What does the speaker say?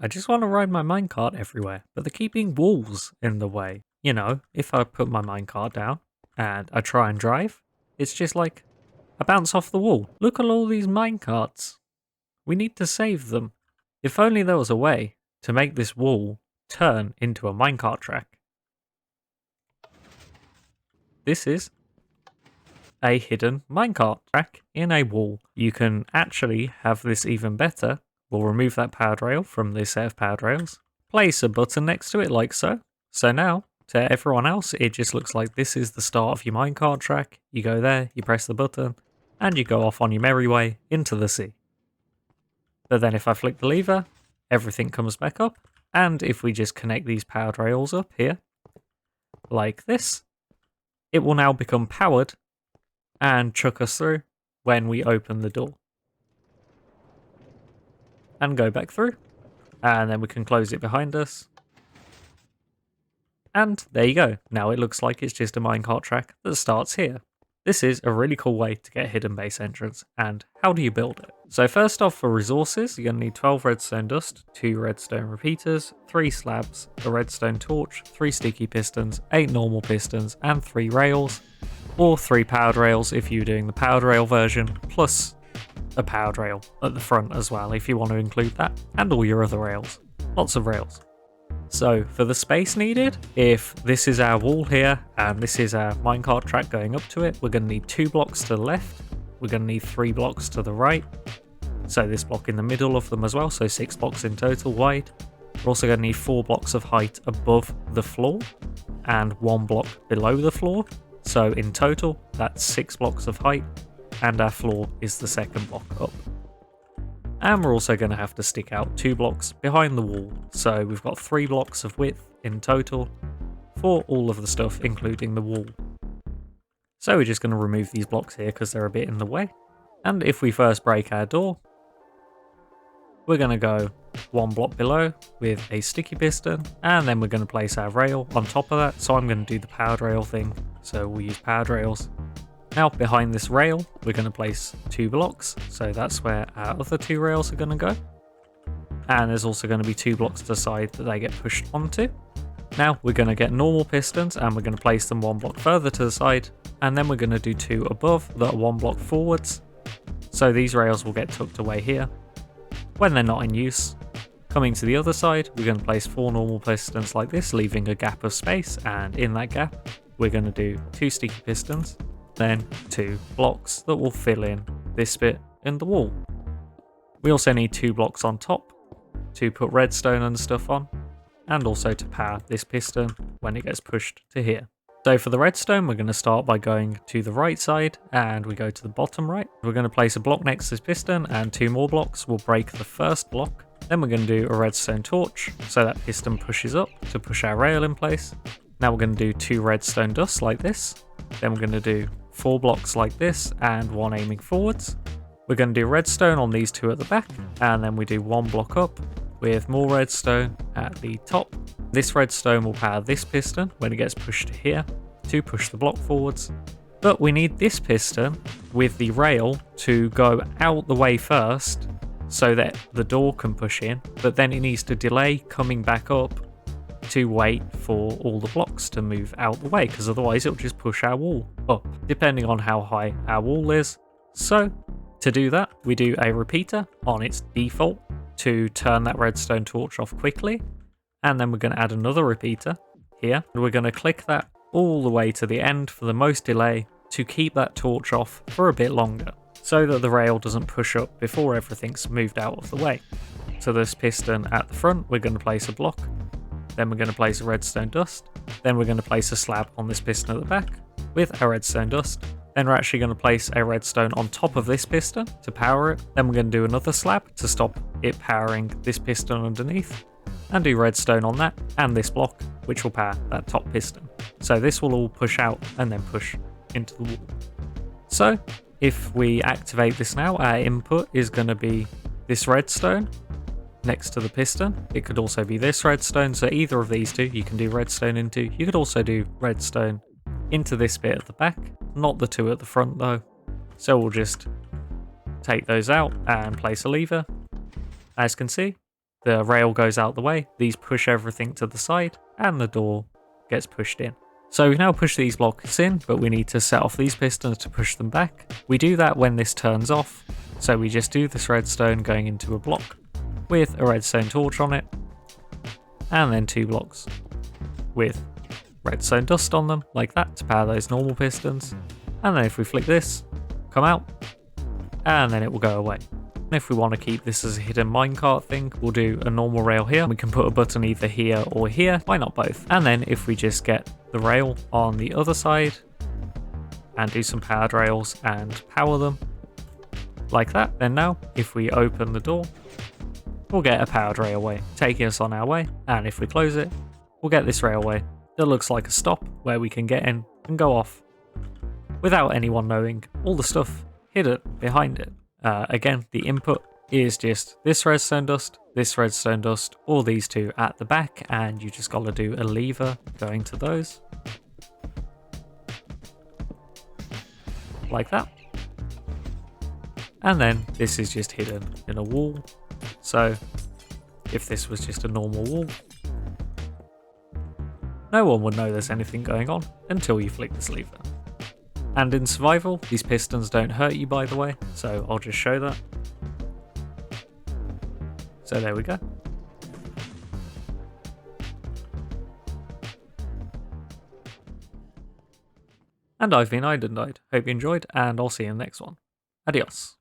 I just want to ride my minecart everywhere, but they're keeping walls in the way. You know, if I put my minecart down and I try and drive, it's just like I bounce off the wall. Look at all these minecarts. We need to save them. If only there was a way to make this wall turn into a minecart track. This is a hidden minecart track in a wall. You can actually have this even better. We'll remove that powered rail from this set of powered rails. Place a button next to it like so. So now, to everyone else, it just looks like this is the start of your minecart track. You go there, you press the button, and you go off on your merry way into the sea. But then if I flick the lever, everything comes back up. And if we just connect these powered rails up here, like this, it will now become powered and chuck us through when we open the door. And go back through. And then we can close it behind us. And there you go. Now it looks like it's just a minecart track that starts here. This is a really cool way to get a hidden base entrance. And how do you build it? So first off, for resources, you're going to need 12 redstone dust, 2 redstone repeaters, 3 slabs, a redstone torch, 3 sticky pistons, 8 normal pistons, and 3 rails. Or 3 powered rails if you're doing the powered rail version, plus a powered rail at the front as well if you want to include that, and all your other rails. Lots of rails. So for the space needed, if this is our wall here and this is our minecart track going up to it, we're going to need 2 blocks to the left, we're going to need 3 blocks to the right, so this block in the middle of them as well, so 6 blocks in total wide. We're also going to need 4 blocks of height above the floor and 1 block below the floor, so in total that's 6 blocks of height, and our floor is the second block up. And we're also going to have to stick out 2 blocks behind the wall, so we've got 3 blocks of width in total for all of the stuff, including the wall. So we're just going to remove these blocks here because they're a bit in the way. And if we first break our door, we're going to go 1 block below with a sticky piston, and then we're going to place our rail on top of that. So I'm going to do the powered rail thing, so we'll use powered rails. Now behind this rail, we're going to place 2 blocks, so that's where our other 2 rails are going to go. And there's also going to be 2 blocks to the side that they get pushed onto. Now we're going to get normal pistons and we're going to place them 1 block further to the side, and then we're going to do 2 above that are 1 block forwards. So these rails will get tucked away here when they're not in use. Coming to the other side, we're going to place 4 normal pistons like this, leaving a gap of space, and in that gap, we're going to do 2 sticky pistons. Then 2 blocks that will fill in this bit in the wall. We also need 2 blocks on top to put redstone and stuff on, and also to power this piston when it gets pushed to here. So for the redstone, we're going to start by going to the right side, and we go to the bottom right. We're going to place a block next to this piston, and 2 more blocks will break the first block. Then we're going to do a redstone torch, so that piston pushes up to push our rail in place. Now we're going to do 2 redstone dusts like this. Then we're going to do 4 blocks like this and 1 aiming forwards. We're going to do redstone on these 2 at the back, and then we do 1 block up with more redstone at the top. This redstone will power this piston when it gets pushed to here to push the block forwards. But we need this piston with the rail to go out the way first so that the door can push in, but then it needs to delay coming back up to wait for all the blocks to move out the way, because otherwise it'll just push our wall up, depending on how high our wall is. So to do that, we do a repeater on its default to turn that redstone torch off quickly, and then we're going to add another repeater here, and we're going to click that all the way to the end for the most delay to keep that torch off for a bit longer, so that the rail doesn't push up before everything's moved out of the way. So this piston at the front, we're going to place a block. Then we're going to place a redstone dust. Then we're going to place a slab on this piston at the back with a redstone dust. Then we're actually going to place a redstone on top of this piston to power it. Then we're going to do another slab to stop it powering this piston underneath, and do redstone on that and this block, which will power that top piston. So this will all push out and then push into the wall. So if we activate this now, our input is going to be this redstone next to the piston. It could also be this redstone, so either of these 2 you can do redstone into. You could also do redstone into this bit at the back, not the 2 at the front though. So we'll just take those out and place a lever. As you can see, the rail goes out the way, these push everything to the side, and the door gets pushed in. So we now push these blocks in, but we need to set off these pistons to push them back. We do that when this turns off, so we just do this redstone going into a block with a redstone torch on it, and then 2 blocks with redstone dust on them, like that, to power those normal pistons. And then if we flick this, come out, and then it will go away. And if we want to keep this as a hidden minecart thing, we'll do a normal rail here. We can put a button either here or here, why not both? And then if we just get the rail on the other side and do some powered rails and power them like that, then now if we open the door, we'll get a powered railway taking us on our way. And if we close it, we'll get this railway that looks like a stop where we can get in and go off without anyone knowing all the stuff hidden behind it. Again, the input is just this redstone dust, or these 2 at the back, and you just got to do a lever going to those. Like that. And then this is just hidden in a wall. So if this was just a normal wall, no one would know there's anything going on until you flick this lever. And in survival, these pistons don't hurt you, by the way, so I'll just show that. So there we go. And I've been Idendied. Hope you enjoyed, and I'll see you in the next one. Adios.